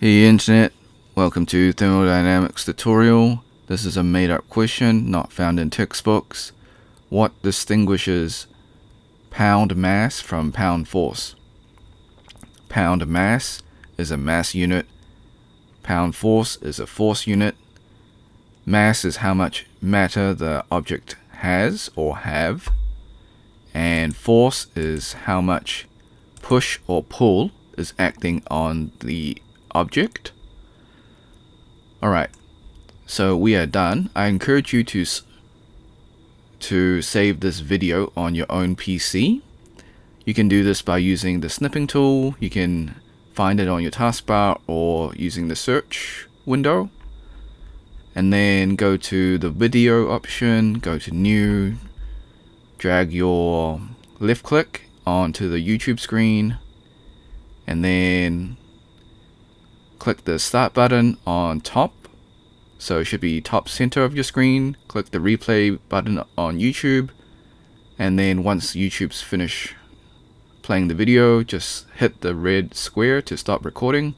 Hey Internet, welcome to Thermodynamics tutorial. This is a made-up question not found in textbooks. What distinguishes pound mass from pound force? Pound mass is a mass unit. Pound force is a force unit. Mass is how much matter the object has or have. And force is how much push or pull is acting on the object. Alright, so we are done. I encourage you to save this video on your own PC. You can do this by using the snipping tool. You can find it on your taskbar or using the search window. And then go to the video option, go to new, drag your left click onto the YouTube screen, and then click the start button on top, so it should be top center of your screen. Click the replay button on YouTube, and then once YouTube's finished playing the video, just hit the red square to stop recording.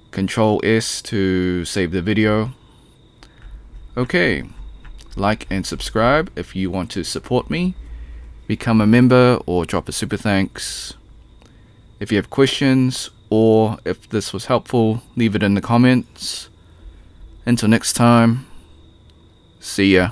Control S to save the video. Okay, like and subscribe if you want to support me. Become a member or drop a super thanks. If you have questions or if this was helpful, leave it in the comments. Until next time, see ya.